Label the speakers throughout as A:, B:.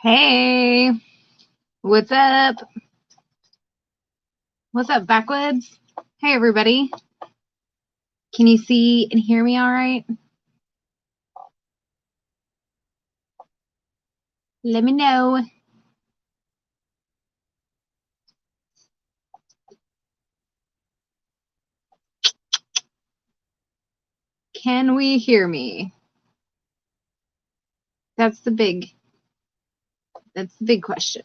A: Hey, what's up? What's up, Backwoods? Hey, everybody. Can you see and hear me all right? Let me know. Can we hear me? That's the big question.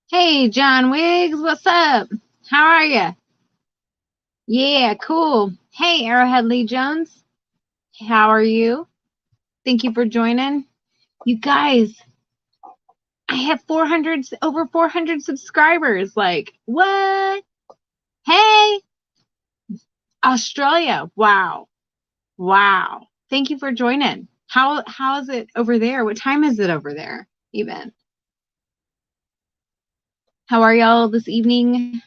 A: Hey, John Wiggs, what's up? How are you? Yeah, cool. Hey, Arrowhead Lee Jones. How are you? Thank you for joining. You guys, I have over 400 subscribers. Like, what? Hey, Australia. Wow. Wow. Thank you for joining. How is it over there? What time is it over there even? How are y'all this evening?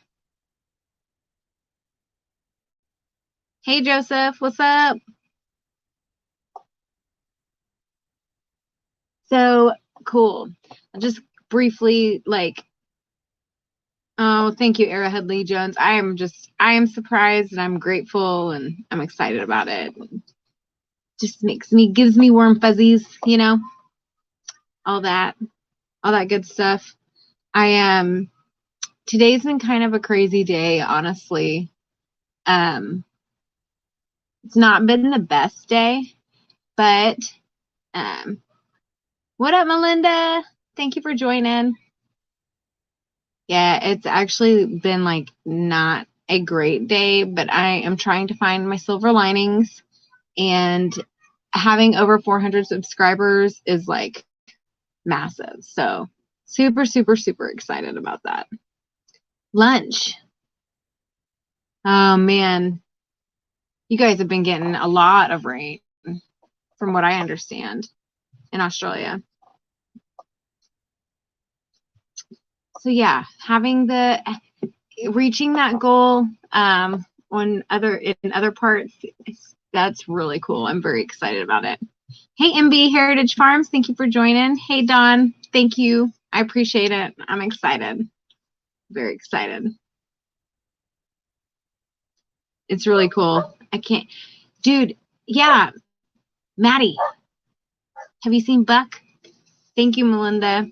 A: Hey Joseph, what's up? So cool. I'll just briefly oh, thank you, Arrowhead Lee Jones. I am surprised and I'm grateful and I'm excited about it. Just gives me warm fuzzies, all that good stuff. Today's been kind of a crazy day, honestly. It's not been the best day, but what up, Melinda? Thank you for joining. Yeah, it's actually been like not a great day, but I am trying to find my silver linings, and having over 400 subscribers is like massive. So super, super, super excited about that. Lunch. Oh man, you guys have been getting a lot of rain from what I understand in Australia. So yeah, reaching that goal in other parts, that's really cool. I'm very excited about it. Hey, MB Heritage Farms, thank you for joining. Hey, Dawn, thank you. I appreciate it. I'm excited. Very excited. It's really cool. Dude, yeah, Maddie, have you seen Buck? Thank you, Melinda.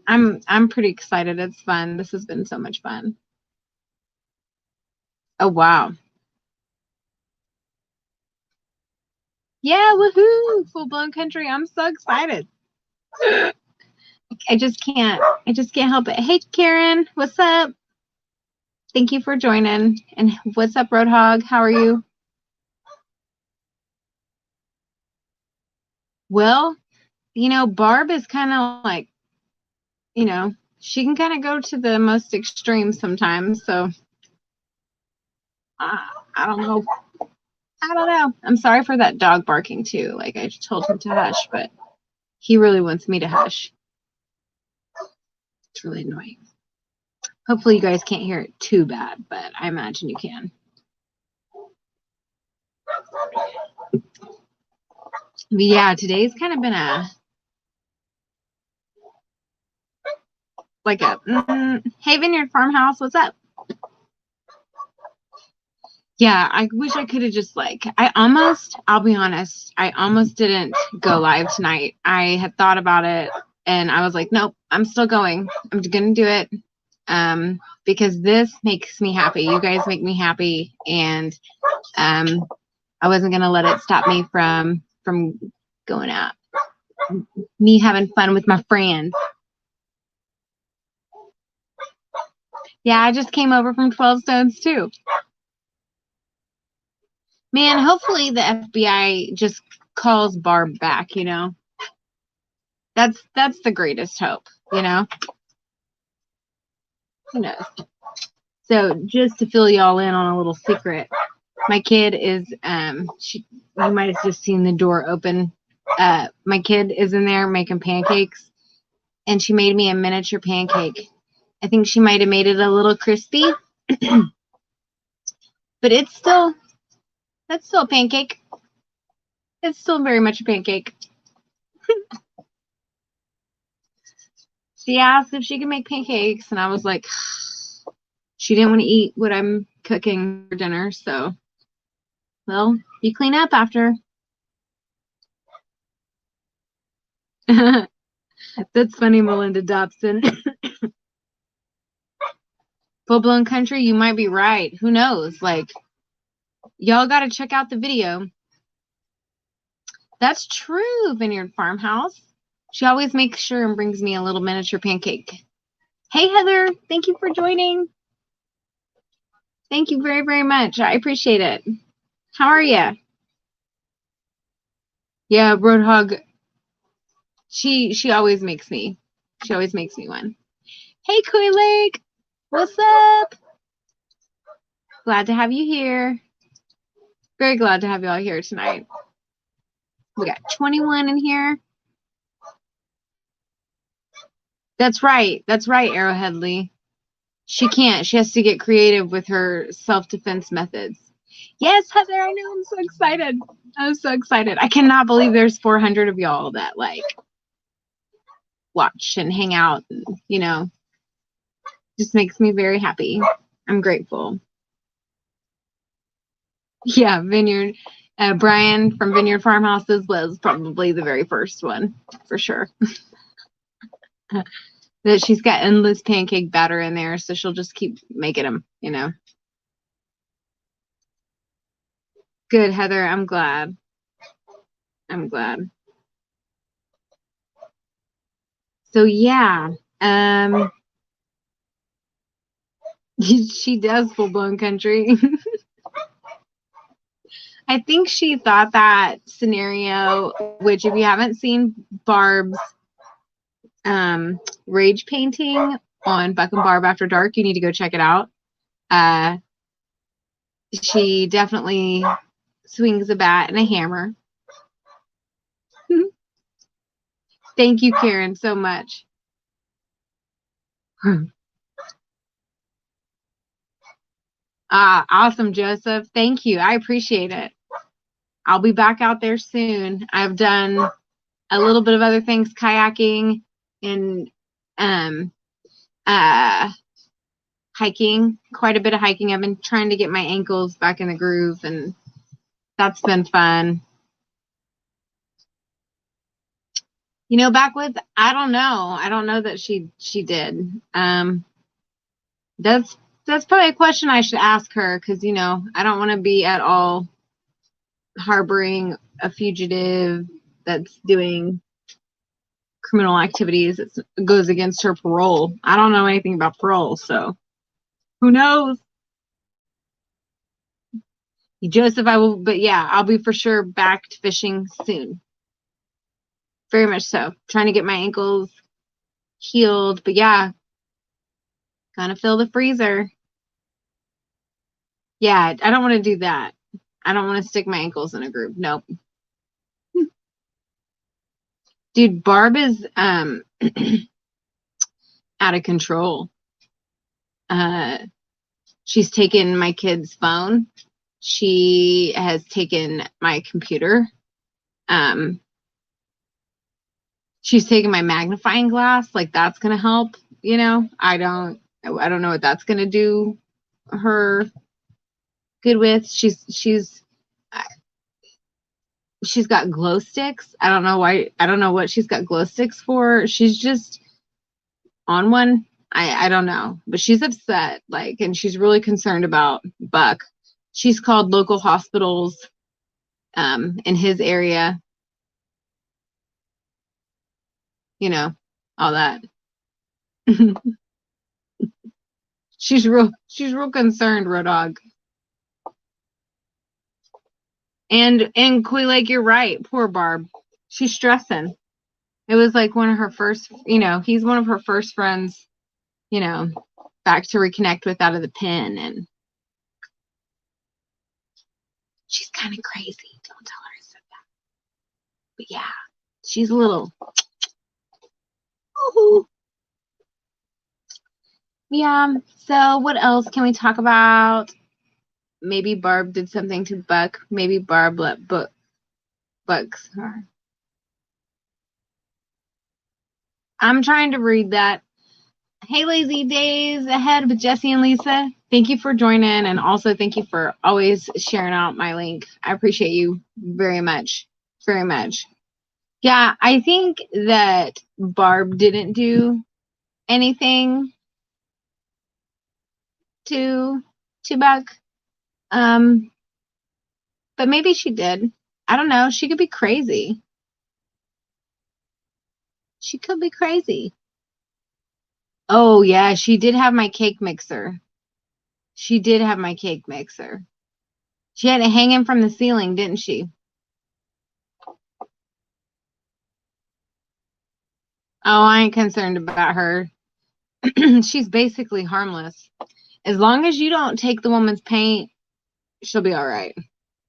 A: I'm pretty excited. It's fun. This has been so much fun. Oh, wow. Yeah, woohoo! Full blown country. I'm so excited. I just can't help it. Hey, Karen, what's up? Thank you for joining. And what's up, Roadhog? How are you? Well, Barb is kind of like, she can kind of go to the most extreme sometimes. So I don't know. I don't know. I'm sorry for that dog barking too. Like I told him to hush, but he really wants me to hush. It's really annoying. Hopefully you guys can't hear it too bad, but I imagine you can. But yeah, today's kind of been hey, Vineyard Farmhouse, what's up? Yeah, I wish I could have just I'll be honest, I almost didn't go live tonight. I had thought about it and I was like, nope, I'm still going. I'm gonna do it. Because this makes me happy. You guys make me happy, and I wasn't gonna let it stop me from going out. Me having fun with my friends. Yeah, I just came over from 12 Stones too. Man, hopefully the FBI just calls Barb back, That's the greatest hope, Who knows? So just to fill y'all in on a little secret, my kid is you might have just seen the door open. My kid is in there making pancakes, and she made me a miniature pancake. I think she might have made it a little crispy, but that's still a pancake. It's still very much a pancake. She asked if she could make pancakes, and I was like, she didn't want to eat what I'm cooking for dinner, so, well, you clean up after. That's funny, Melinda Dobson. Full-blown country, you might be right. Who knows? Like, y'all got to check out the video. That's true, Vineyard Farmhouse. She always makes sure and brings me a little miniature pancake. Hey, Heather. Thank you for joining. Thank you very, very much. I appreciate it. How are you? Yeah, Roadhog. She always makes me. She always makes me one. Hey, Koi Lake. What's up? Glad to have you here. Very glad to have y'all here tonight. We got 21 in here. That's right. That's right, Arrowhead Lee. She can't. She has to get creative with her self-defense methods. Yes, Heather, I know. I'm so excited. I'm so excited. I cannot believe there's 400 of y'all that, like, watch and hang out. You know, just makes me very happy. I'm grateful. Yeah, Vineyard. Brian from Vineyard Farmhouses was probably the very first one, for sure. That she's got endless pancake batter in there, so she'll just keep making them, you know. Good, Heather. I'm glad. I'm glad. So yeah, she does full-blown country. I think she thought that scenario, which if you haven't seen Barb's rage painting on Buck and Barb After Dark, you need to go check it out. She definitely swings a bat and a hammer. Thank you, Karen, so much. Awesome, Joseph. Thank you. I appreciate it. I'll be back out there soon. I've done a little bit of other things, kayaking and hiking, quite a bit of hiking. I've been trying to get my ankles back in the groove, and that's been fun. You know, Backwoods, I don't know that she did. That's probably a question I should ask her, because, you know, I don't want to be at all harboring a fugitive that's doing criminal activities. It goes against her parole. I don't know anything about parole, so who knows? Joseph, I will, but yeah, I'll be for sure back to fishing soon. Very much so. Trying to get my ankles healed, but yeah, gonna fill the freezer. Yeah, I don't want to do that. I don't want to stick my ankles in a groove. Nope. Dude, Barb is out of control. She's taken my kid's phone. She has taken my computer. She's taken my magnifying glass. Like, that's gonna help, you know. I don't know what that's gonna do her good with. She's got glow sticks. I don't know why. I don't know what she's got glow sticks for. She's just on one. I don't know, but she's upset, like, and she's really concerned about Buck. She's called local hospitals in his area, you know, all that. she's real concerned, Road Dog. And Koi Lake, you're right. Poor Barb. She's stressing. It was like one of her first, you know, he's one of her first friends, you know, back to reconnect with out of the pen, and she's kind of crazy. Don't tell her I said that. But yeah, she's a little. Ooh. Yeah. So what else can we talk about? Maybe Barb did something to Buck. Maybe Barb let Buck's her. I'm trying to read that. Hey, Lazy Days Ahead with Jesse and Lisa. Thank you for joining, and also thank you for always sharing out my link. I appreciate you very much. Very much. Yeah, I think that Barb didn't do anything to Buck. But maybe she did. I don't know. She could be crazy. She could be crazy. Oh, yeah, she did have my cake mixer. She did have my cake mixer. She had it hanging from the ceiling, didn't she? Oh, I ain't concerned about her. She's basically harmless. As long as you don't take the woman's paint, she'll be all right.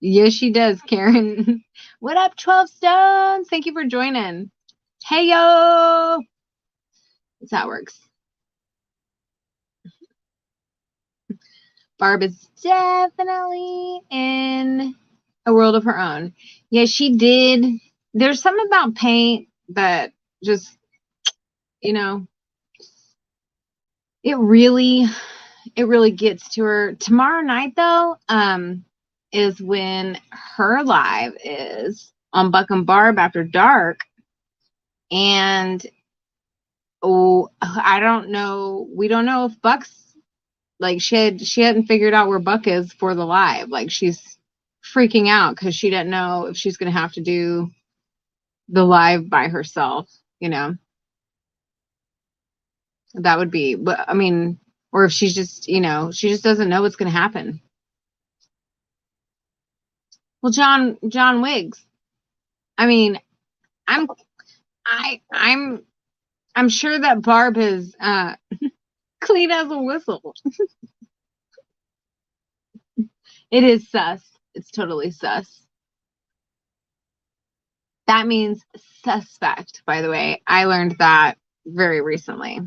A: Yes, she does, Karen. What up, 12 Stones? Thank you for joining. Hey, yo. That's how it works. Barb is definitely in a world of her own. Yeah, she did. There's something about paint that just, you know, it really gets to her. Tomorrow night, though, is when her live is on Buck and Barb After Dark. And I don't know. We don't know if Buck's like she hadn't figured out where Buck is for the live. Like she's freaking out because she didn't know if she's gonna have to do the live by herself. That would be. But I mean, or if she's just she just doesn't know what's gonna happen. Well, John Wiggs. I mean, I'm I'm sure that Barb is clean as a whistle. It is sus. It's totally sus. That means suspect, by the way. I learned that very recently.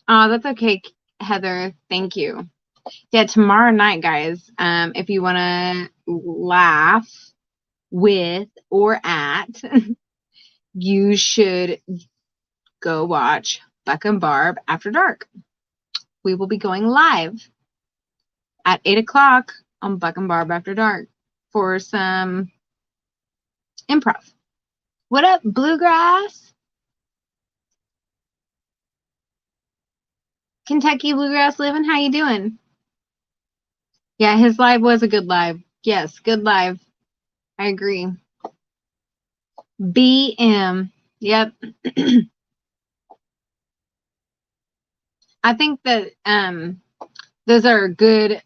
A: Oh, that's okay, Heather. Thank you. Yeah, tomorrow night, guys, if you want to laugh with or at, you should go watch Buck and Barb After Dark. We will be going live at 8 o'clock on Buck and Barb After Dark for some improv. What up, Bluegrass? Kentucky Bluegrass Living, how you doing? Yeah, his live was a good live. Yes, good live. I agree. BM. Yep. I think that those are good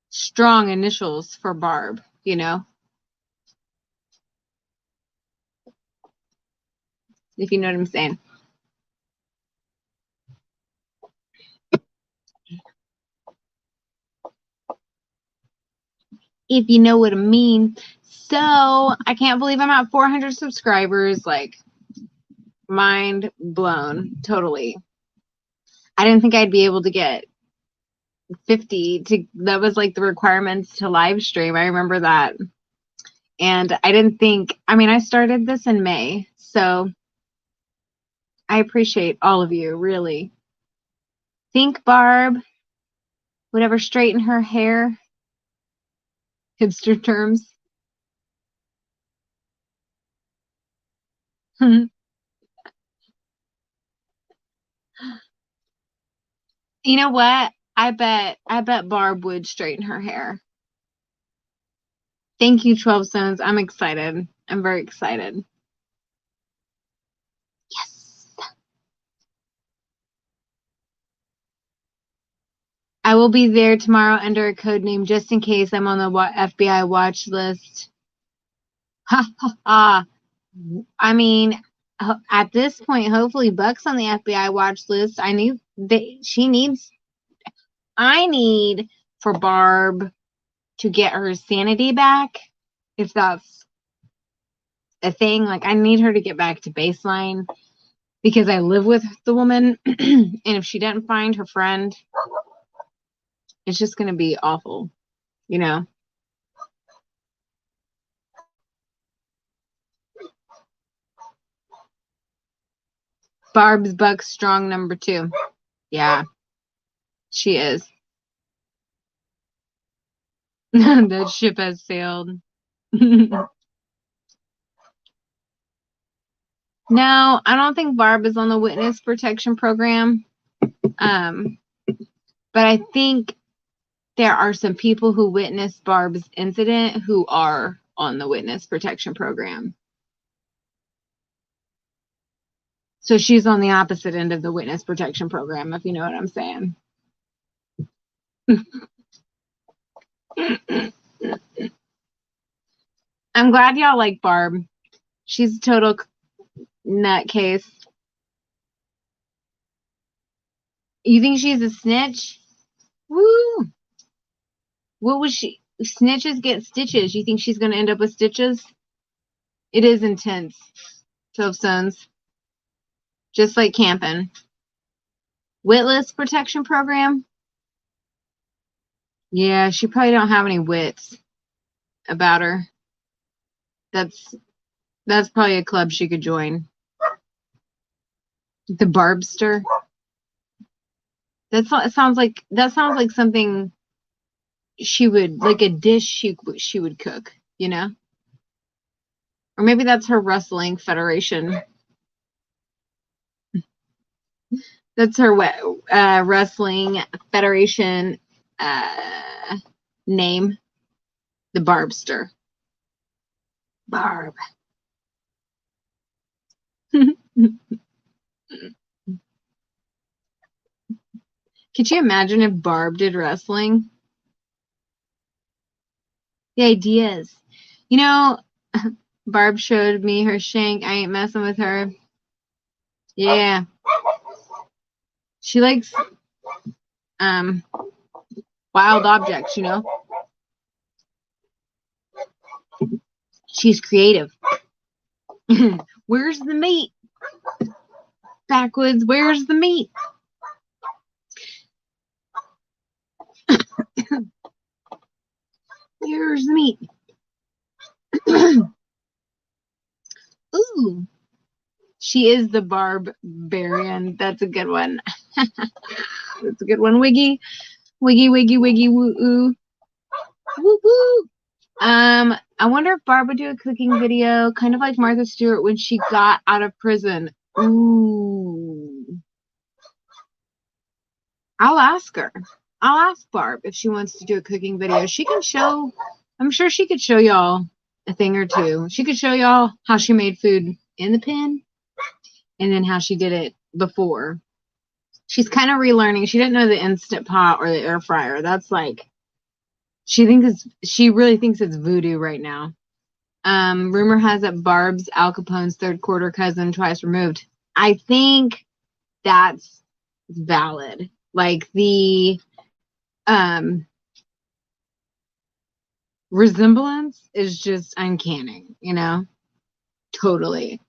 A: strong initials for Barb, if you know what I'm saying. If you know what I mean. So I can't believe I'm at 400 subscribers. Like, mind blown. Totally. I didn't think I'd be able to get 50 that was like the requirements to live stream. I remember that. And I didn't think, I started this in May, so I appreciate all of you, really. Think Barb would ever straighten her hair. Hipster terms. You know what? I bet Barb would straighten her hair. Thank you, 12 Stones. I'm excited. I'm very excited. Yes. I will be there tomorrow under a code name just in case I'm on the FBI watch list. Ha ha ha. At this point, hopefully Buck's on the FBI watch list. I need for Barb to get her sanity back, if that's a thing. Like, I need her to get back to baseline because I live with the woman, and if she didn't find her friend, it's just going to be awful, Barb's Buck strong number 2. Yeah, she is. That ship has sailed. No, I don't think Barb is on the witness protection program. But I think there are some people who witnessed Barb's incident who are on the witness protection program. So she's on the opposite end of the witness protection program, if you know what I'm saying. I'm glad y'all like Barb. She's a total nutcase. You think she's a snitch? Woo! What was she? Snitches get stitches. You think she's going to end up with stitches? It is intense. 12 Stones. Just like camping. Witless protection program? Yeah, she probably don't have any wits about her. That's probably a club she could join. The Barbster. That sounds like something she would, like a dish she would cook, you know? Or maybe that's her wrestling federation. That's her wrestling federation name. The Barbster. Barb. Could you imagine if Barb did wrestling? The ideas. You know, Barb showed me her shank. I ain't messing with her. Yeah. She likes wild objects, you know? She's creative. Where's the meat? Backwoods, where's the meat? Where's the meat? Ooh. She is the barbarian. That's a good one. That's a good one. Wiggy. Wiggy, wiggy, wiggy, woo, ooh. Woo, woo. I wonder if Barb would do a cooking video, kind of like Martha Stewart when she got out of prison. Ooh. I'll ask her. I'll ask Barb if she wants to do a cooking video. She can show, I'm sure she could show y'all a thing or two. She could show y'all how she made food in the pen and then how she did it before. She's kind of relearning. She didn't know the Instant Pot or the air fryer. That's like, she really thinks it's voodoo right now. Rumor has it Barb's Al Capone's third quarter cousin twice removed. I think that's valid. Like the resemblance is just uncanny, you know? Totally.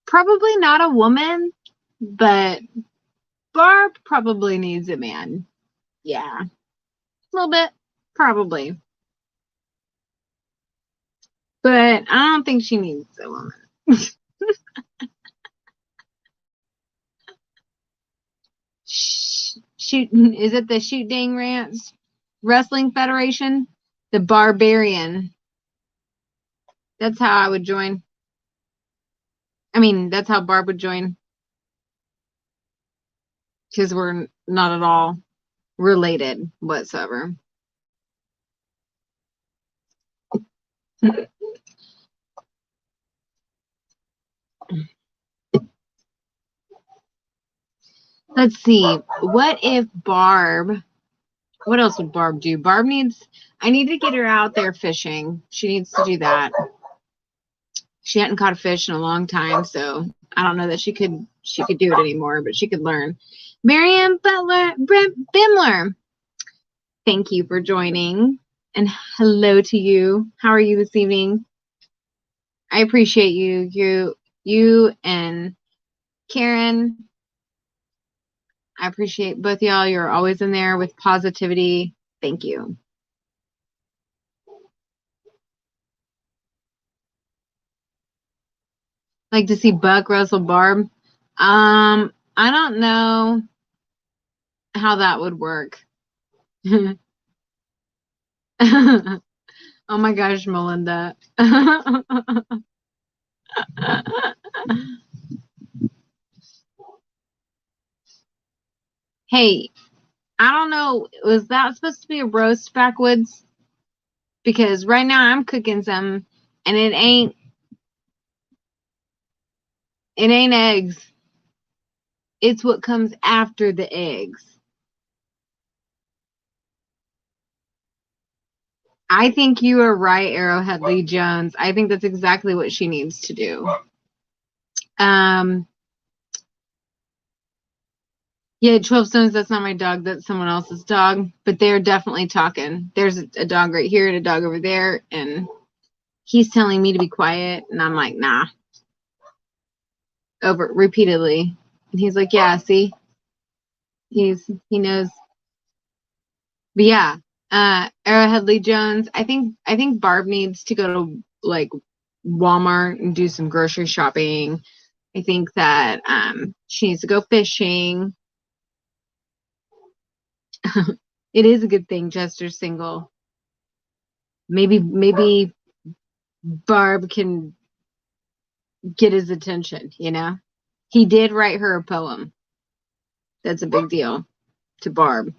A: Probably not a woman, but Barb probably needs a man. Yeah. A little bit. Probably. But I don't think she needs a woman. Shoot, is it the Shoot Dang Ranch Wrestling Federation? The Barbarian. That's how I would join. I mean, that's how Barb would join. Because we're not at all related whatsoever. Let's see. What if Barb, what else would Barb do? I need to get her out there fishing. She needs to do that. She hadn't caught a fish in a long time, so I don't know that she could do it anymore, but she could learn. Marianne Bimler, thank you for joining. And hello to you. How are you this evening? I appreciate you. You and Karen. I appreciate both y'all. You're always in there with positivity. Thank you. Like to see Buck wrestle Barb. I don't know how that would work. Oh my gosh, Melinda. Hey, I don't know. Was that supposed to be a roast backwoods? Because right now I'm cooking some and it ain't eggs. It's what comes after the eggs. I think you are right, Arrowhead Lee Jones. I think that's exactly what she needs to do. Yeah, 12 Stones, that's not my dog. That's someone else's dog. But they're definitely talking. There's a dog right here and a dog over there. And he's telling me to be quiet. And I'm like, nah. Over repeatedly. And he's like, yeah, see? He knows. But yeah, Arrowhead Lee Jones. I think Barb needs to go to like Walmart and do some grocery shopping. I think that she needs to go fishing. It is a good thing Chester's single. Maybe Barb can get his attention, you know? He did write her a poem. That's a big deal to Barb.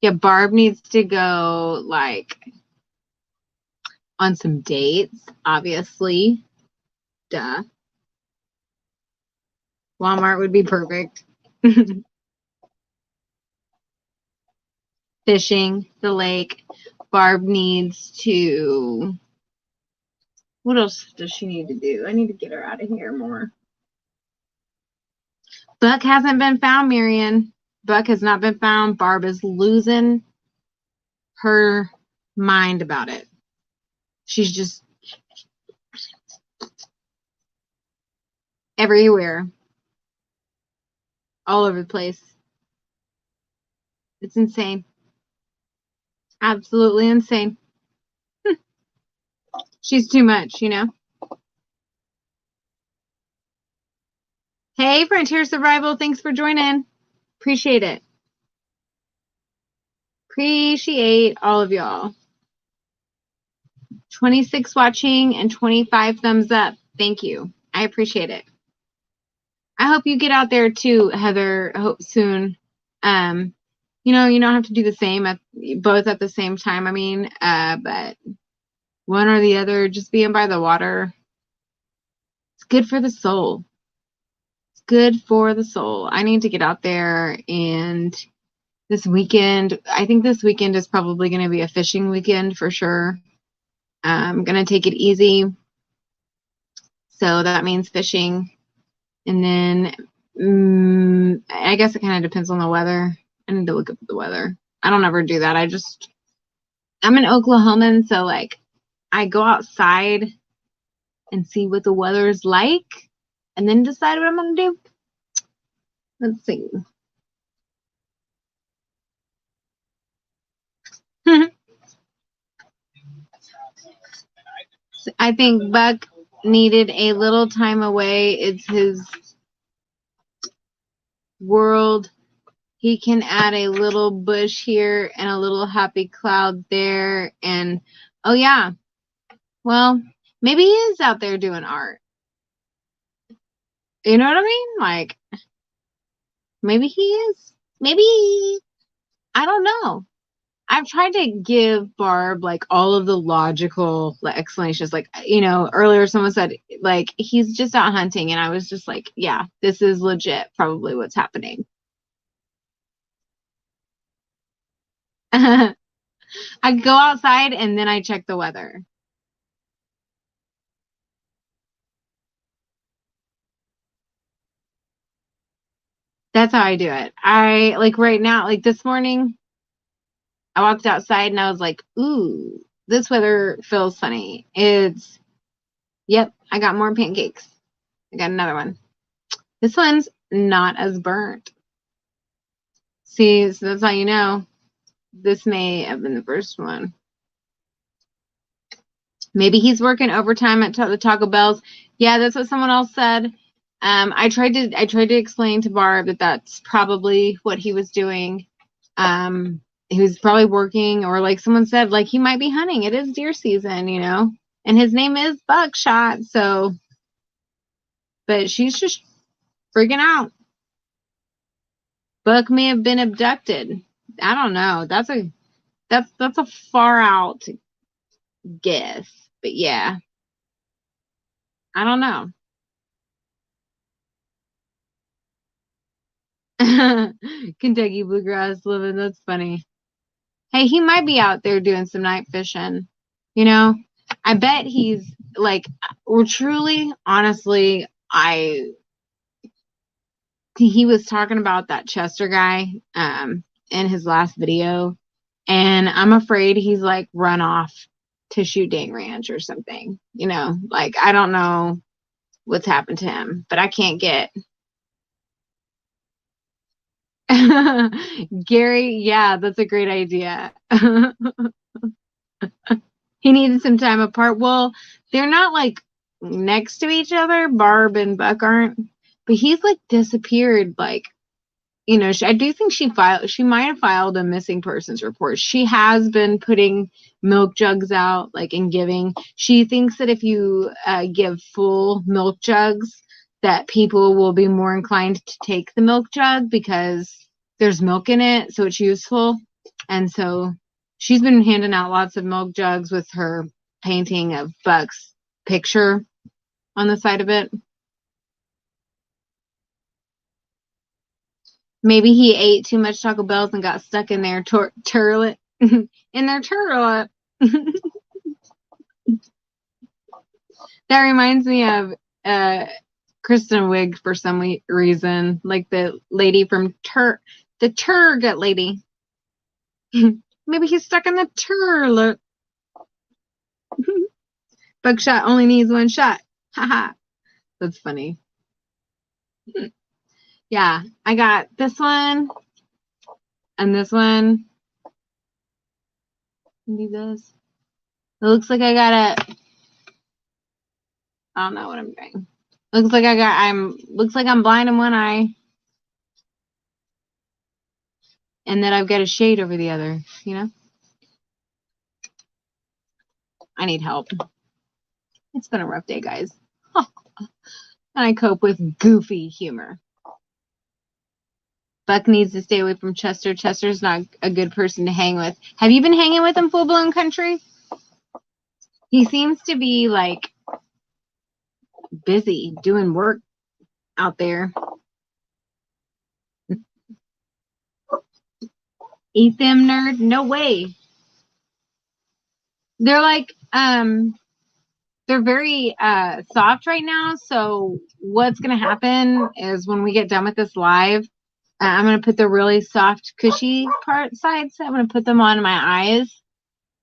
A: Yeah, Barb needs to go like on some dates, obviously. Duh. Walmart would be perfect. Fishing, the lake. Barb needs to. What else does she need to do? I need to get her out of here more. Buck hasn't been found, Marion. Buck has not been found. Barb is losing her mind about it. She's just everywhere, all over the place. It's insane. Absolutely insane. She's too much, you know? Hey, Frontier Survival, thanks for joining. Appreciate it. Appreciate all of y'all. 26 watching and 25 thumbs up. Thank you. I appreciate it. I hope you get out there too, Heather. I hope soon. You don't have to do the same both at the same time. I mean, but one or the other, just being by the water, it's good for the soul. It's good for the soul. I need to get out there, and this weekend, I think this weekend is probably going to be a fishing weekend for sure. I'm going to take it easy. So that means fishing. And then I guess it kind of depends on the weather. I need to look up the weather. I don't ever do that. I'm an Oklahoman, so like I go outside and see what the weather is like and then decide what I'm going to do. Let's see. I think Buck needed a little time away. It's his world. He can add a little bush here and a little happy cloud there. And oh yeah, well, maybe he is out there doing art. You know what I mean? Like, maybe he is. Maybe, I don't know. I've tried to give Barb like all of the logical explanations. Like, earlier someone said like he's just out hunting, and I was just like, yeah, this is legit, probably what's happening. I go outside and then I check the weather. That's how I do it. I like right now, like this morning, I walked outside and I was like, ooh, this weather feels sunny. Yep, I got more pancakes. I got another one. This one's not as burnt. See, so that's how you know this may have been the first one. Maybe he's working overtime at the Taco Bells. Yeah, that's what someone else said. I tried to explain to Barb that that's probably what he was doing. He was probably working, or like someone said, like he might be hunting. It is deer season, you know, and his name is Buckshot. So, but she's just freaking out. Buck may have been abducted. I don't know. That's a far out guess, but yeah, I don't know. Kentucky bluegrass living. That's funny. Hey, he might be out there doing some night fishing. You know, I bet he's like, or truly, honestly, he was talking about that Chester guy in his last video, and I'm afraid he's like run off to shoot Dang Ranch or something. You know, like I don't know what's happened to him, but I can't get Gary. Yeah, that's a great idea. He needed some time apart. Well, they're not like next to each other. Barb and Buck aren't, but he's like disappeared. Like, you know, I do think she might have filed a missing persons report. She has been putting milk jugs out, like, and giving. She thinks that if you give full milk jugs, that people will be more inclined to take the milk jug because there's milk in it, so it's useful. And so she's been handing out lots of milk jugs with her painting of Buck's picture on the side of it. Maybe he ate too much Taco Bells and got stuck in their turlet. In their turlet. That reminds me of Kristen Wiig for some reason, like the lady from the Turgut lady. Maybe he's stuck in the turlet. Buckshot only needs one shot. Haha. That's funny. Yeah, I got this one and this one. Do this. It looks like I got it. I don't know what I'm doing. Looks like I'm blind in one eye. And then I've got a shade over the other, you know? I need help. It's been a rough day, guys. And I cope with goofy humor. Buck needs to stay away from Chester. Chester's not a good person to hang with. Have you been hanging with him, Full Blown Country? He seems to be, like, busy doing work out there. Eat them, nerd? No way. They're like, they're very soft right now. So what's going to happen is when we get done with this live, I'm going to put the really soft, cushy sides. I'm going to put them on my eyes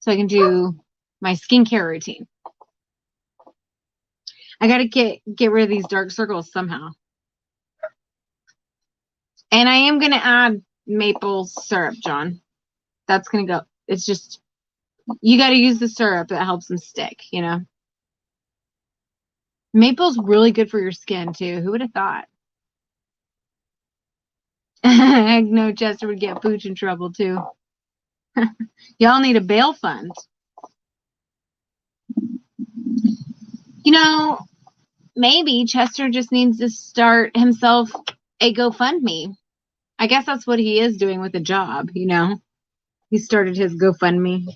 A: so I can do my skincare routine. I got to get rid of these dark circles somehow. And I am going to add maple syrup, John. That's going to go. It's just, you got to use the syrup that helps them stick, you know. Maple's really good for your skin, too. Who would have thought? I know Chester would get Pooch in trouble, too. Y'all need a bail fund. You know, maybe Chester just needs to start himself a GoFundMe. I guess that's what he is doing with a job, you know. He started his GoFundMe.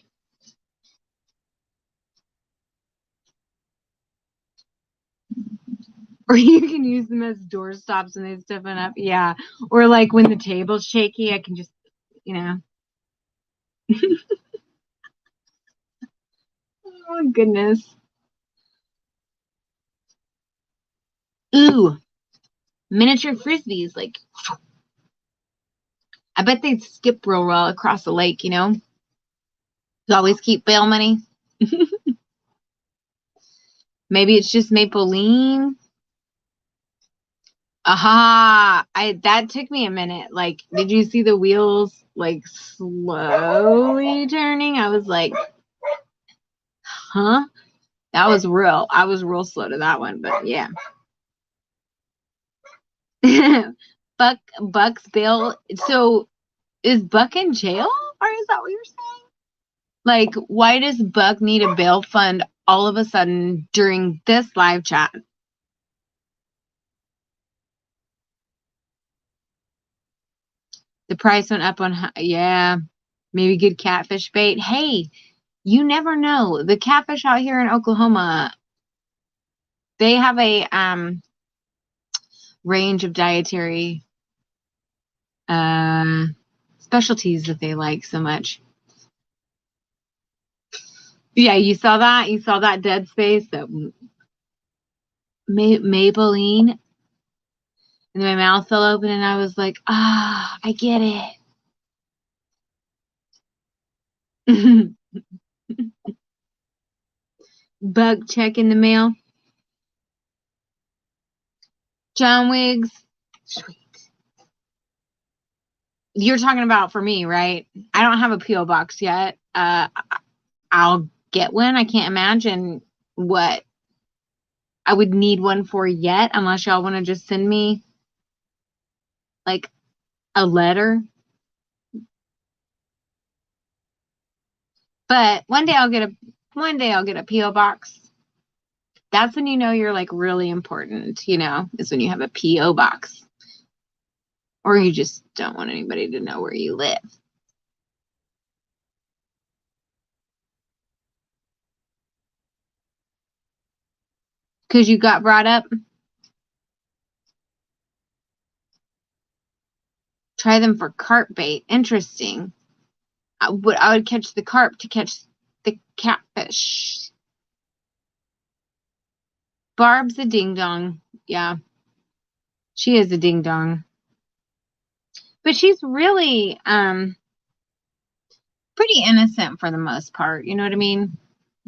A: Or you can use them as door stops when they stiffen up. Yeah. Or like when the table's shaky, I can just, you know. Oh, goodness. Ooh. Miniature frisbees. Like, I bet they'd skip real well across the lake, you know. You always keep bail money. Maybe it's just Mapeline. Aha! That took me a minute. Like, did you see the wheels like slowly turning? I was like, huh? That was real. I was real slow to that one, but yeah. Buck's bail. So is Buck in jail? Or is that what you're saying? Like, why does Buck need a bail fund all of a sudden during this live chat? The price went up on, yeah, maybe good catfish bait. Hey, you never know. The catfish out here in Oklahoma, they have a range of dietary specialties that they like so much. Yeah, you saw that? You saw that dead space? That Maybelline? And my mouth fell open and I was like, ah, I get it. Bug check in the mail. John Wiggs. Sweet. You're talking about for me, right? I don't have a P.O. box yet. I'll get one. I can't imagine what I would need one for yet, unless y'all want to just send me like a letter. But one day I'll get a P.O. box. That's when you know you're like really important, is when you have a P.O. box. Or you just don't want anybody to know where you live. Because you got brought up. Try them for carp bait. Interesting. I would catch the carp to catch the catfish. Barb's a ding-dong. Yeah. She is a ding-dong. But she's really pretty innocent for the most part. You know what I mean?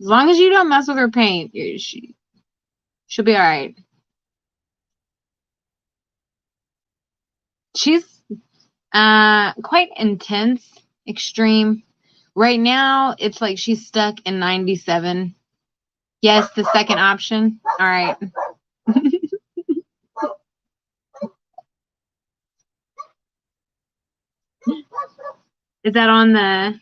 A: As long as you don't mess with her paint, she'll be all right. She's quite intense, extreme. Right now, it's like she's stuck in 97. Yes, the second option. All right. Is that on the...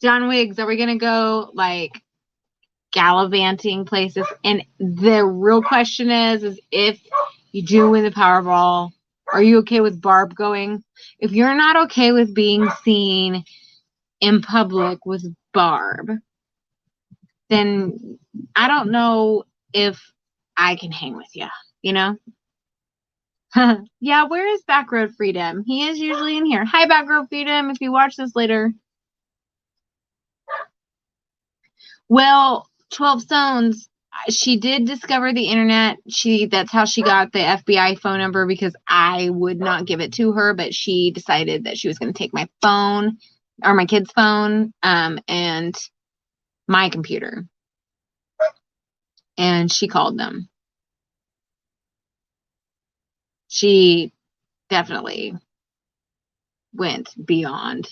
A: John Wiggs, are we going to go like gallivanting places? And the real question is if you do win the Powerball, are you okay with Barb going? If you're not okay with being seen in public with Barb, then I don't know if I can hang with you, Yeah, where is Backroad Freedom? He is usually in here. Hi, Backroad Freedom, if you watch this later. Well, 12 Stones, she did discover the internet. That's how she got the FBI phone number, because I would not give it to her, but she decided that she was going to take my phone, or my kid's phone, and my computer. And she called them. She definitely went beyond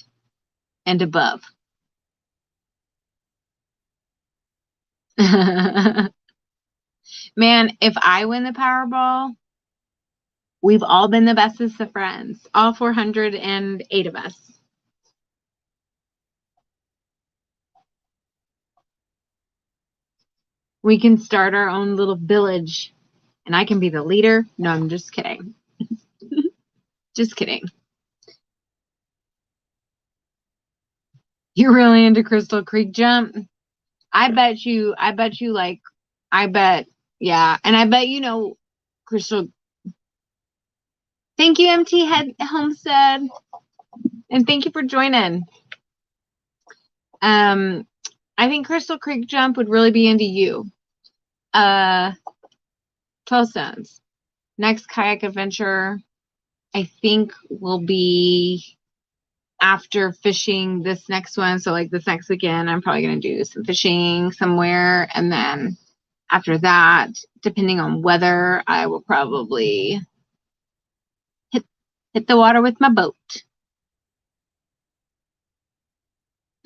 A: and above. Man, if I win the Powerball, we've all been the bestest of friends. All 408 of us. We can start our own little village, and I can be the leader. No, I'm just kidding. Just kidding. You're really into Crystal Creek Jump? I bet, yeah. And I bet Crystal. Thank you, MT Head Homestead. And thank you for joining. I think Crystal Creek Jump would really be into you. 12 Stones. Next kayak adventure, I think, will be after fishing this next one. So like this next weekend, I'm probably going to do some fishing somewhere. And then after that, depending on weather, I will probably hit the water with my boat.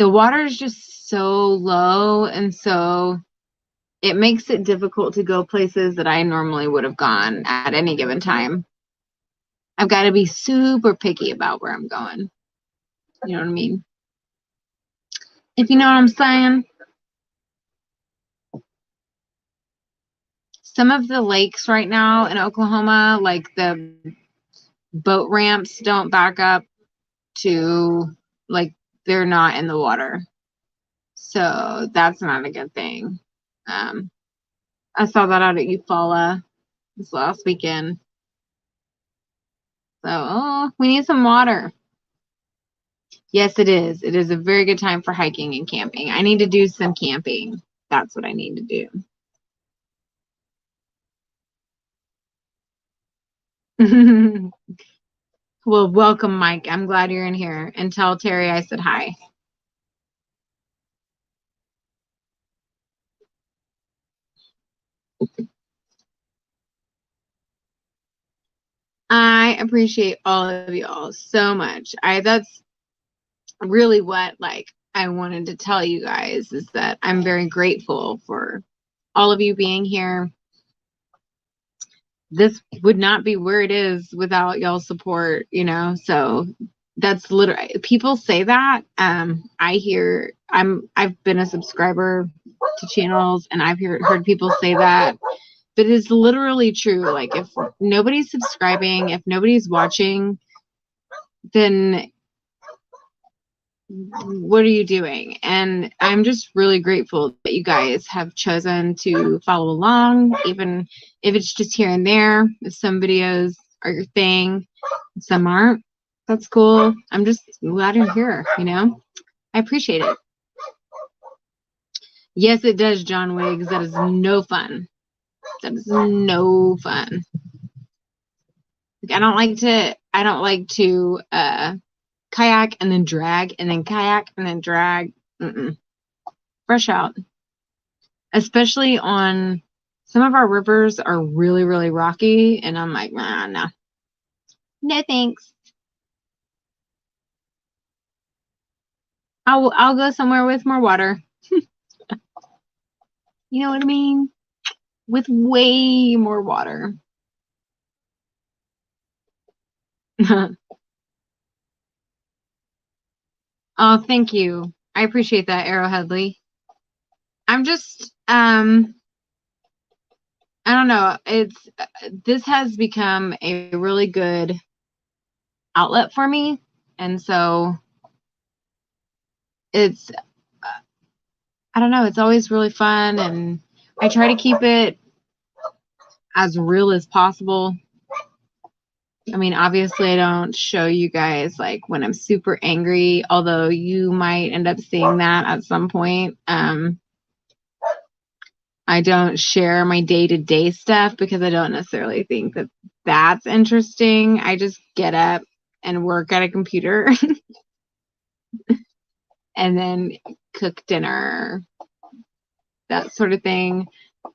A: the water is just so low, and so it makes it difficult to go places that I normally would have gone at any given time. I've got to be super picky about where I'm going. You know what I mean? If you know what I'm saying. Some of the lakes right now in Oklahoma, like the boat ramps don't back up to, like, they're not in the water. So that's not a good thing. I saw that out at Eufaula this last weekend. So, oh, we need some water. Yes, it is. It is a very good time for hiking and camping. I need to do some camping. That's what I need to do. Well, welcome, Mike. I'm glad you're in here. And tell Terry I said hi. I appreciate all of y'all so much. That's really what, like, I wanted to tell you guys, is that I'm very grateful for all of you being here. This would not be where it is without y'all's support, you know. So that's literally, people say that. I've been a subscriber to channels, and I've heard people say that, but it's literally true. Like, if nobody's subscribing, if nobody's watching, then what are you doing? And I'm just really grateful that you guys have chosen to follow along, even if it's just here and there. If some videos are your thing, some aren't, that's cool. I'm just glad you're here, you know? I appreciate it. Yes, it does, John Wiggs. That is no fun. That is no fun. I don't like to kayak and then drag and then kayak and then drag. Fresh out. Especially on some of our rivers are really, really rocky, and I'm like, nah, no. No thanks. I'll go somewhere with more water. You know what I mean? With way more water. Oh, thank you. I appreciate that, Arrowheadly. I'm just I don't know. This has become a really good outlet for me, and so it's I don't know, it's always really fun, and I try to keep it as real as possible. I mean, obviously I don't show you guys like when I'm super angry, although you might end up seeing that at some point. I don't share my day-to-day stuff because I don't necessarily think that that's interesting. I just get up and work at a computer and then cook dinner, that sort of thing.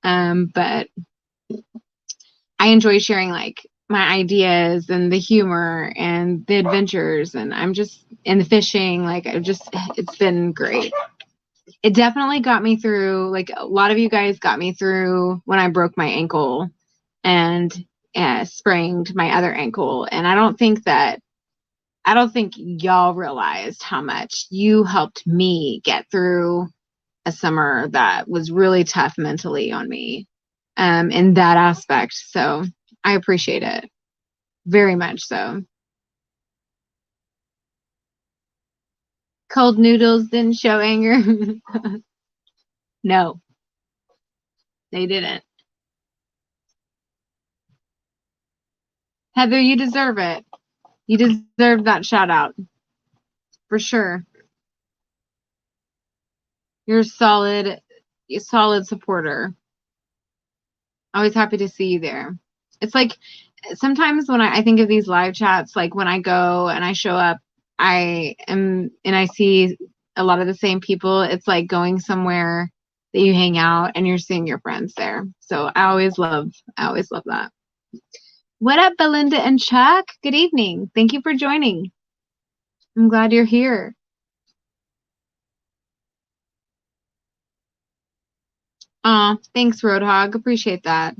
A: But I enjoy sharing like my ideas and the humor and the adventures, and and the fishing. Like, it's been great. It definitely got me through, like, a lot of you guys got me through when I broke my ankle and sprained my other ankle. And I don't think y'all realized how much you helped me get through a summer that was really tough mentally on me, in that aspect. So I appreciate it very much. So cold noodles didn't show anger. No, they didn't. Heather, you deserve it. You deserve that shout out for sure. You're a solid supporter. Always happy to see you there. It's like sometimes when I think of these live chats, like when I go and I show up, and I see a lot of the same people. It's like going somewhere that you hang out and you're seeing your friends there. So I always love that. What up, Belinda and Chuck? Good evening. Thank you for joining. I'm glad you're here. Oh, thanks, Roadhog. Appreciate that.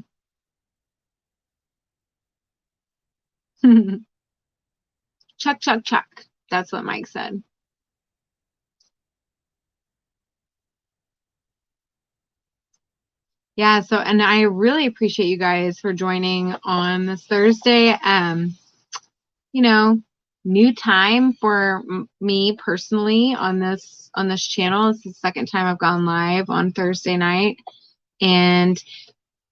A: Chuck, chuck, chuck. That's what Mike said. Yeah, so and I really appreciate you guys for joining on this Thursday. You know, new time for me personally on this channel. It's the second time I've gone live on Thursday night. And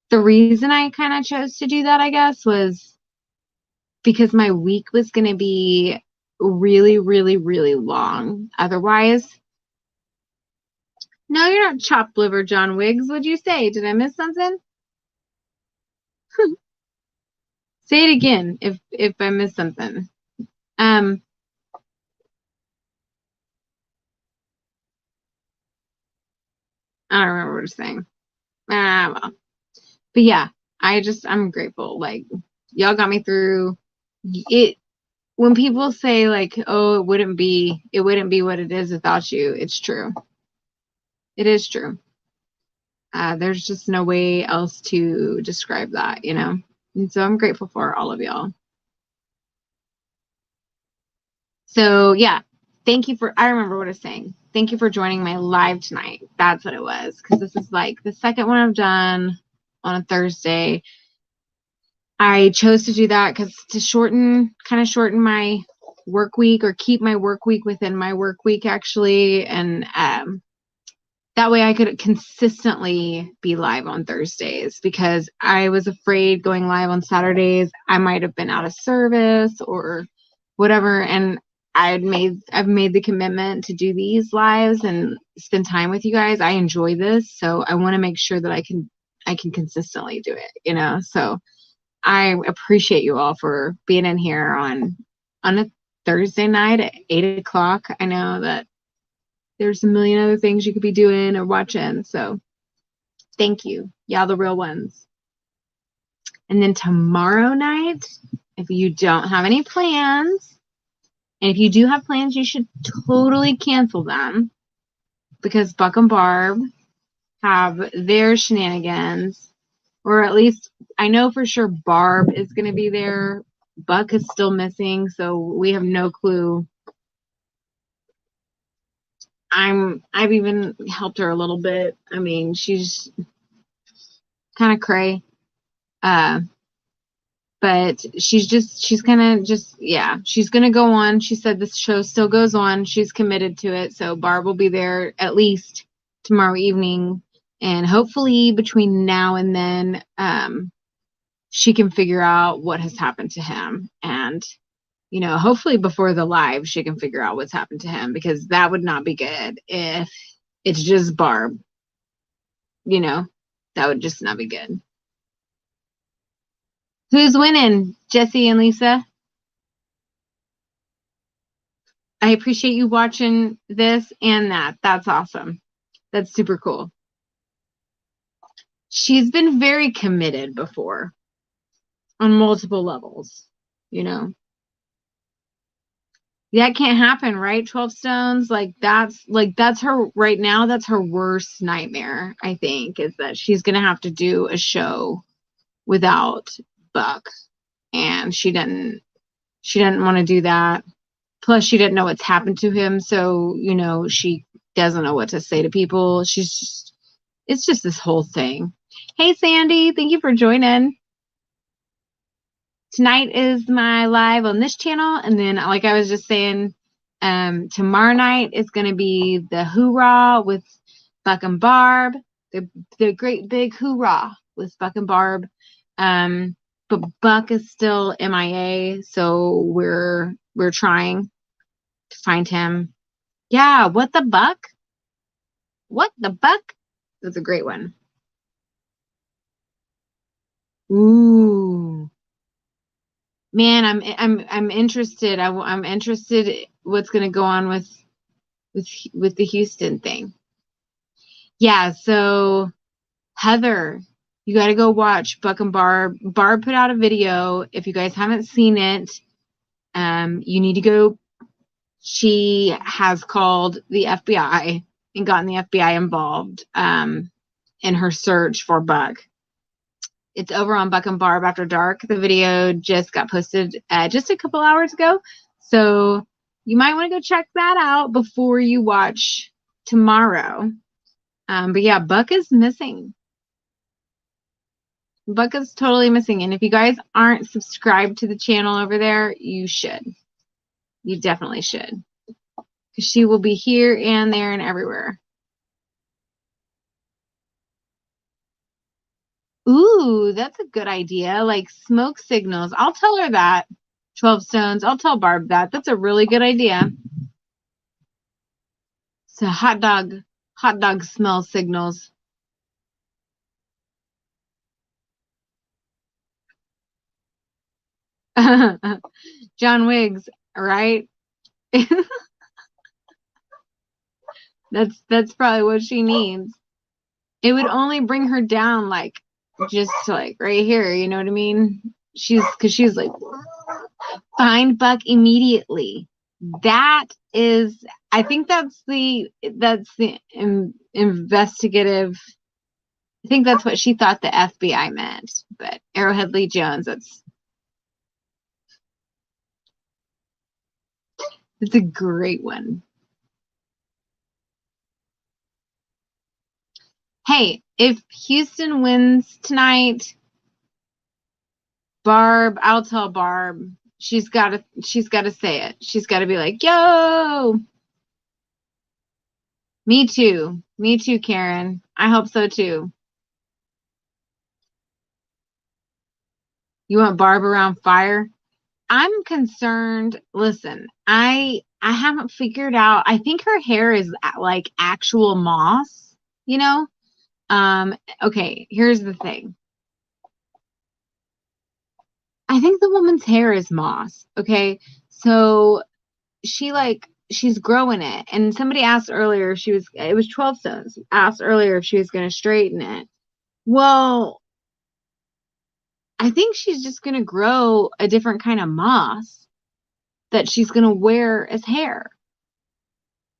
A: the reason I kind of chose to do that, I guess, was because my week was going to be really, really, really long. Otherwise, no, you're not chopped liver, John Wiggs. What'd you say? Did I miss something? Say it again if I missed something. Um, I don't remember what I was saying. Well. But yeah, I'm grateful. Like, y'all got me through it. When people say like, oh, it wouldn't be what it is without you. It's true. It is true. There's just no way else to describe that, you know? And so I'm grateful for all of y'all. So yeah, I remember what I was saying. Thank you for joining my live tonight. That's what it was. Cause this is like the second one I've done on a Thursday. I chose to do that because to kind of shorten my work week or keep my work week within my work week actually. And that way I could consistently be live on Thursdays because I was afraid going live on Saturdays, I might have been out of service or whatever. And I've made the commitment to do these lives and spend time with you guys. I enjoy this. So I want to make sure that I can consistently do it, you know? So I appreciate you all for being in here on a Thursday night at 8 o'clock. I know that there's a million other things you could be doing or watching. So thank you. Y'all the real ones. And then tomorrow night, if you don't have any plans, and if you do have plans, you should totally cancel them because Buck and Barb have their shenanigans. Or at least I know for sure Barb is going to be there. Buck is still missing, so we have no clue. I've even helped her a little bit. I mean, she's kind of cray. But she's gonna just, yeah, she's gonna go on. She said this show still goes on. She's committed to it. So Barb will be there at least tomorrow evening. And hopefully between now and then, she can figure out what has happened to him. And, you know, hopefully before the live, she can figure out what's happened to him because that would not be good if it's just Barb. You know, that would just not be good. Who's winning? Jesse and Lisa? I appreciate you watching this and that. That's awesome. That's super cool. She's been very committed before on multiple levels, you know. That can't happen, right? 12 stones, that's her right now, that's her worst nightmare, I think, is that she's gonna have to do a show without Buck. And she didn't want to do that. Plus she didn't know what's happened to him, so you know, she doesn't know what to say to people. It's just this whole thing. Hey Sandy, thank you for joining. Tonight is my live on this channel, and then like I was just saying, tomorrow night is going to be the hoorah with Buck and Barb, the great big hoorah with Buck and Barb. But Buck is still MIA, so we're trying to find him. Yeah, what the buck? What the buck? That's a great one. Ooh. Man, I'm interested. I'm interested what's going to go on with the Houston thing. Yeah, so Heather, you got to go watch Buck and Barb. Barb put out a video. If you guys haven't seen it, you need to go. She has called the FBI and gotten the FBI involved. in her search for Buck. It's over on Buck and Barb After Dark. The video just got posted just a couple hours ago. So you might want to go check that out before you watch tomorrow. But yeah, Buck is missing. Buck is totally missing. And if you guys aren't subscribed to the channel over there, you should. You definitely should. Because she will be here and there and everywhere. Ooh, that's a good idea. Like smoke signals. I'll tell her that. 12 Stones. I'll tell Barb that. That's a really good idea. So hot dog smell signals. John Wiggs, right? That's probably what she needs. It would only bring her down like just like right here, you know what I mean? Because she's like, find Buck immediately. That is, I think that's the investigative. I think that's what she thought the FBI meant. But Arrowhead Lee Jones, it's a great one. Hey, if Houston wins tonight, Barb, I'll tell Barb. She's gotta say it. She's gotta be like, yo. Me too. Me too, Karen. I hope so too. You want Barb around fire? I'm concerned. Listen, I haven't figured out. I think her hair is like actual moss, you know? Okay, here's the thing. I think the woman's hair is moss. Okay. So she's growing it. And somebody asked earlier if it was 12 Stones asked earlier if she was going to straighten it. Well, I think she's just going to grow a different kind of moss that she's going to wear as hair.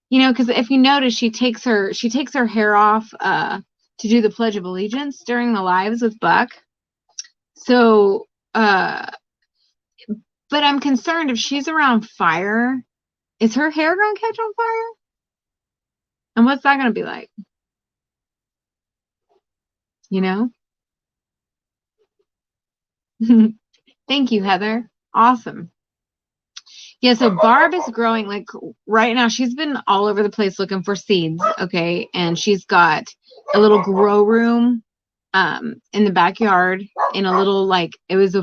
A: You know, because if you notice, she takes her hair off to do the Pledge of Allegiance during the lives with Buck. So, but I'm concerned if she's around fire, is her hair going to catch on fire? And what's that going to be like? You know? Thank you, Heather. Awesome. Yeah, so Barb is growing like right now. She's been all over the place looking for seeds, okay? And she's got a little grow room in the backyard in a little like it was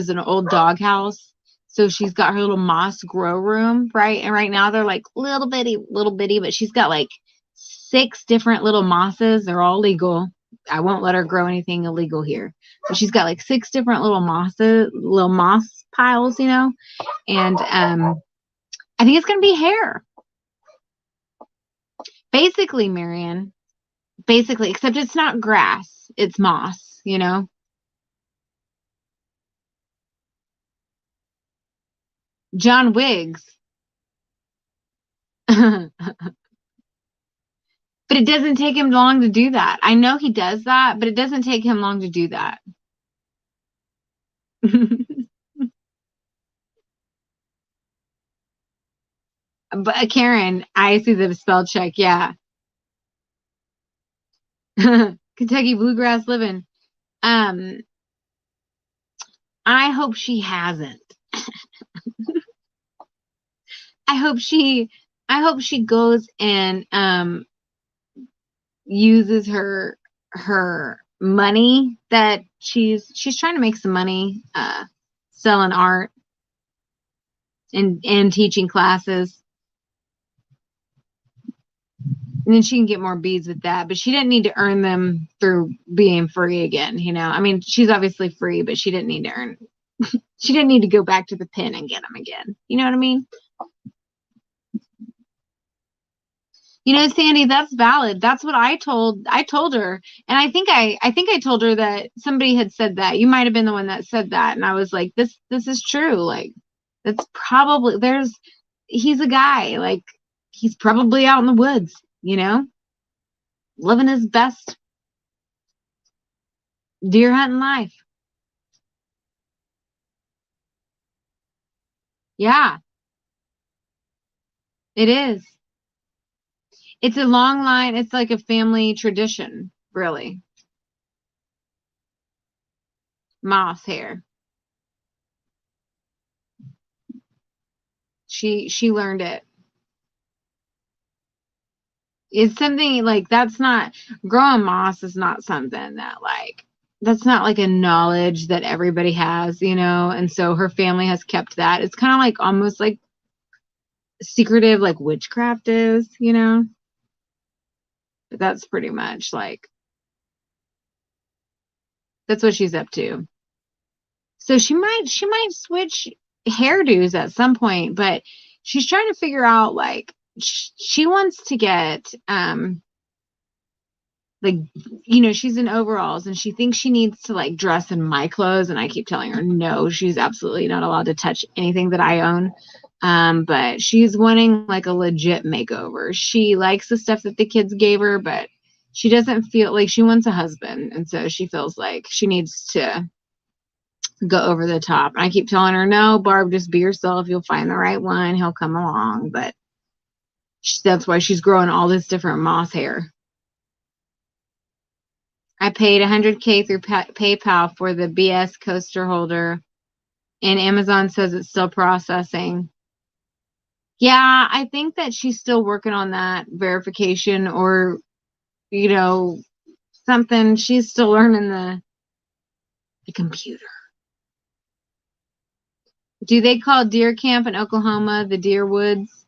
A: an old dog house. So she's got her little moss grow room, right? And right now they're like little bitty, but she's got like 6 different little mosses. They're all legal. I won't let her grow anything illegal here. But she's got like 6 different little moss piles, you know? And I think it's gonna be hair. Basically, Marion. Basically, except it's not grass, it's moss, you know? John Wiggs. But it doesn't take him long to do that. I know he does that, but it doesn't take him long to do that. But Karen, I see the spell check. Yeah. Kentucky bluegrass living. I hope she hasn't. I hope she goes and uses her money that she's trying to make some money selling art and teaching classes. And then she can get more beads with that, but she didn't need to earn them through being free again, you know. I mean, she's obviously free, but she didn't need to earn she didn't need to go back to the pen and get them again. You know what I mean? You know, Sandy, that's valid. That's what I told her. And I think I told her that somebody had said that. You might have been the one that said that. And I was like, this is true. Like, that's probably he's a guy. Like, he's probably out in the woods, you know, living his best Deer hunting life. Yeah, it is. It's a long line. It's like a family tradition, really. Moss hair. She learned it. It's something like that's not growing moss is not something that like that's not like a knowledge that everybody has, you know, and so her family has kept that. It's kind of like almost like secretive like witchcraft is, you know. But that's pretty much like that's what she's up to. So she might switch hairdos at some point, but she's trying to figure out like she wants to get like you know she's in overalls and she thinks she needs to like dress in my clothes and I keep telling her no, she's absolutely not allowed to touch anything that I own. But she's wanting like a legit makeover. She likes the stuff that the kids gave her, but she doesn't feel like she wants a husband, and so she feels like she needs to go over the top. And I keep telling her, no, Barb, just be yourself. You'll find the right one. He'll come along. But that's why she's growing all this different moss hair. I paid 100K through PayPal for the BS coaster holder, and Amazon says it's still processing. Yeah, I think that she's still working on that verification or, you know, something. She's still learning the computer. Do they call deer camp in Oklahoma the deer woods?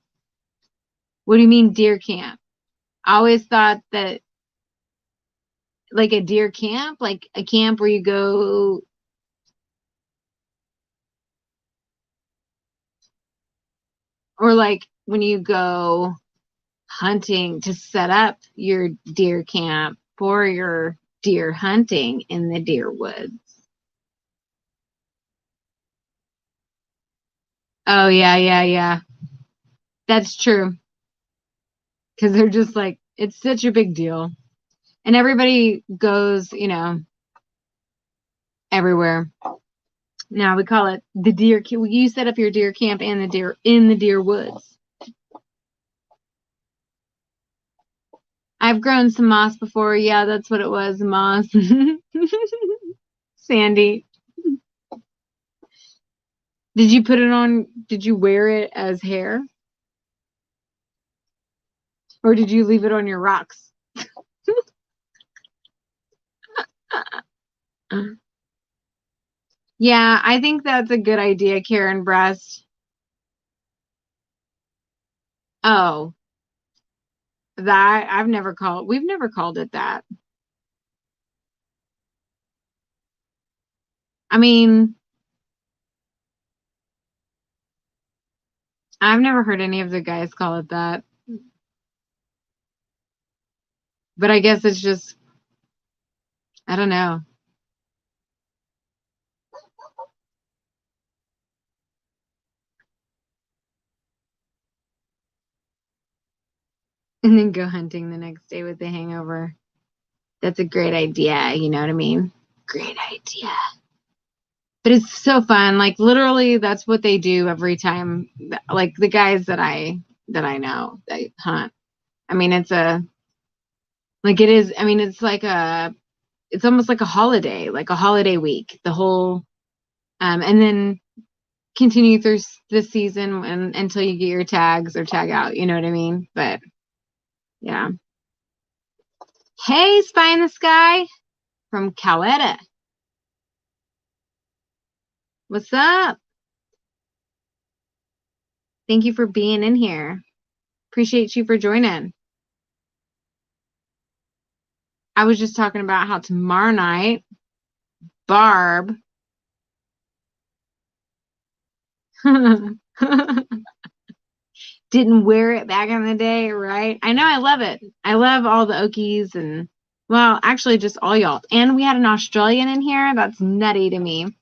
A: What do you mean deer camp? I always thought that like a deer camp, like a camp where you go. Or like when you go hunting to set up your deer camp for your deer hunting in the deer woods. Oh yeah, yeah, yeah. That's true. Because they're just like it's such a big deal. And everybody goes, you know, everywhere. Now we call it the deer. You set up your deer camp and the deer in the deer woods. I've grown some moss before. Yeah, that's what it was, moss. Sandy. Did you put it on? Did you wear it as hair? Or did you leave it on your rocks? Yeah, I think that's a good idea, Karen Breast. Oh, that we've never called it that. I mean, I've never heard any of the guys call it that. But I guess it's just, I don't know. And then go hunting the next day with the hangover. That's a great idea. You know what I mean? Great idea. But it's so fun. Like literally, that's what they do every time. Like the guys that I know they hunt. I mean, it's a like it is. I mean, it's almost like a holiday week. The whole and then continue through the season until you get your tags or tag out. You know what I mean? But yeah. Hey, Spy in the Sky from Coweta. What's up? Thank you for being in here. Appreciate you for joining. I was just talking about how tomorrow night, Barb didn't wear it back in the day, right? I know, I love it. I love all the Okies and, well, actually, just all y'all. And we had an Australian in here. That's nutty to me.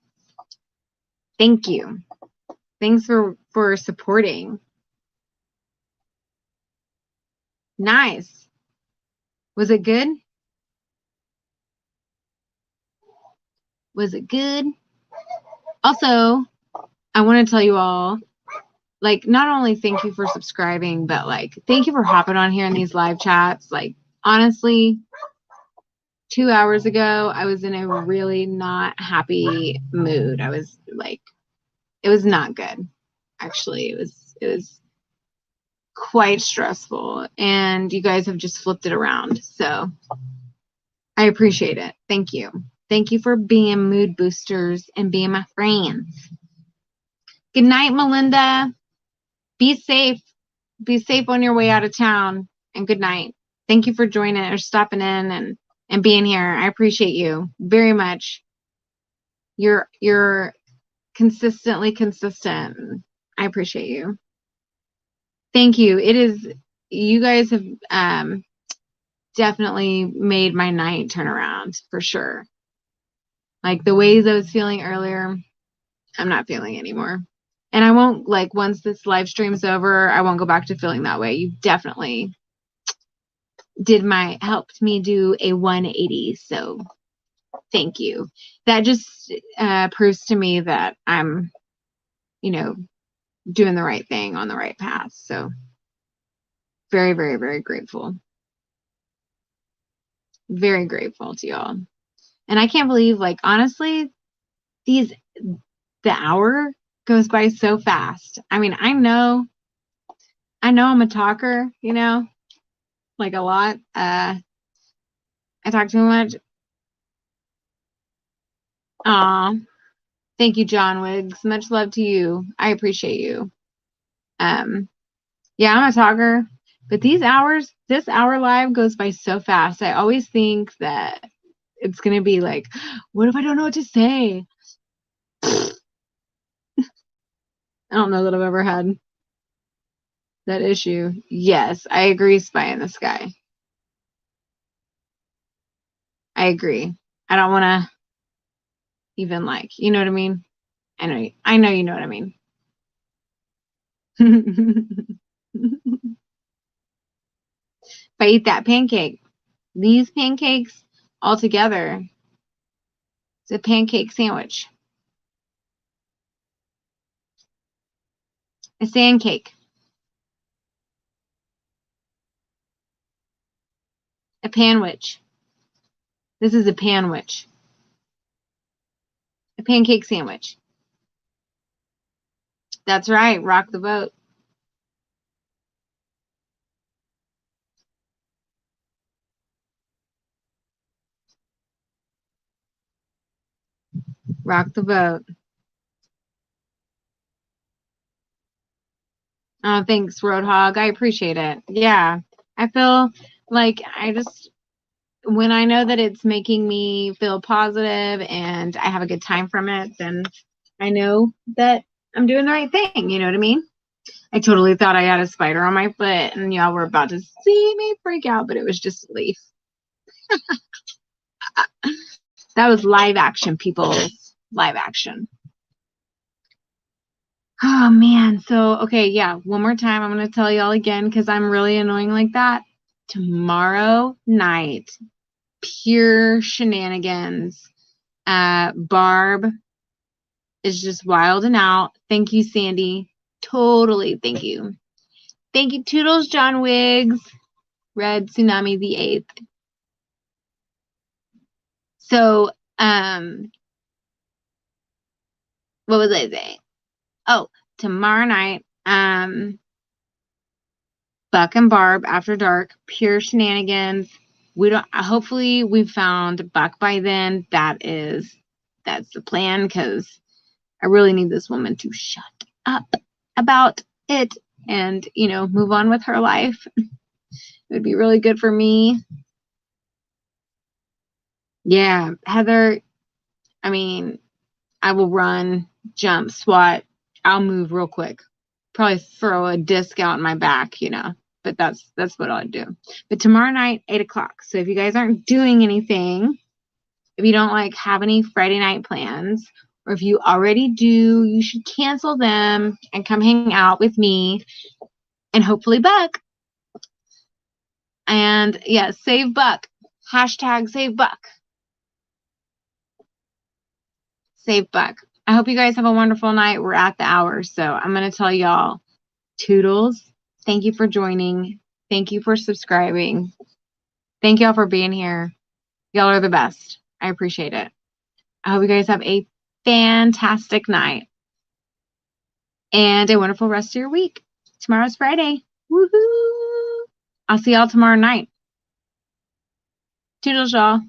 A: Thank you. Thanks for supporting. Nice. Was it good? Was it good? Also, I want to tell you all, like, not only thank you for subscribing, but like, thank you for hopping on here in these live chats. Like, honestly, 2 hours ago, I was in a really not happy mood. I was like, it was not good. Actually, it was quite stressful, and you guys have just flipped it around. So I appreciate it. Thank you. Thank you for being mood boosters and being my friends. Good night, Melinda. Be safe. Be safe on your way out of town, and good night. Thank you for joining or stopping in and being here. I appreciate you very much. You're consistently consistent. I appreciate you. Thank you. You guys have definitely made my night turn around for sure. Like the ways I was feeling earlier, I'm not feeling anymore. And I won't, like, once this live stream's over, I won't go back to feeling that way. You definitely helped me do a 180. So thank you. That just proves to me that I'm, doing the right thing on the right path. So very, very, very grateful. Very grateful to y'all. And I can't believe, like, honestly, the hour goes by so fast. I mean, I know I'm a talker, like a lot. I talk too much. Aw, thank you, John Wiggs. Much love to you. I appreciate you. Yeah, I'm a talker, but this hour live goes by so fast. I always think that it's going to be like, what if I don't know what to say? I don't know that I've ever had that issue. Yes, I agree, Spy in the Sky. I agree. I don't want to even, like, you know what I mean? I know you know what I mean. If I eat that pancake, these pancakes all together, it's a pancake sandwich. A sand cake. A panwich. This is a panwich. A pancake sandwich. That's right. Rock the boat. Rock the boat. Oh, thanks, Roadhog. I appreciate it. Yeah. I feel like when I know that it's making me feel positive and I have a good time from it, then I know that I'm doing the right thing. You know what I mean? I totally thought I had a spider on my foot and y'all were about to see me freak out, but it was just a leaf. That was live action, people. Live action. Oh, man. So, okay, yeah. One more time. I'm going to tell y'all again because I'm really annoying like that. Tomorrow night, pure shenanigans. Barb is just wild and out. Thank you, Sandy. Totally. Thank you. Thank you, Toodles, John Wiggs. Red Tsunami the 8th. So, what was I saying? Oh, tomorrow night, Buck and Barb After Dark, pure shenanigans. Hopefully we found Buck by then. That's the plan, because I really need this woman to shut up about it and, move on with her life. It would be really good for me. Yeah, Heather, I mean, I will run, jump, SWAT. I'll move real quick. Probably throw a disc out in my back, but that's what I'll do. But tomorrow night, 8:00. So if you guys aren't doing anything, if you don't have any Friday night plans, or if you already do, you should cancel them and come hang out with me and hopefully Buck. And yeah, save Buck. # save Buck. Save buck. I hope you guys have a wonderful night. We're at the hour, so I'm going to tell y'all toodles. Thank you for joining. Thank you for subscribing. Thank y'all for being here. Y'all are the best. I appreciate it. I hope you guys have a fantastic night and a wonderful rest of your week. Tomorrow's Friday. Woohoo! I'll see y'all tomorrow night. Toodles, y'all.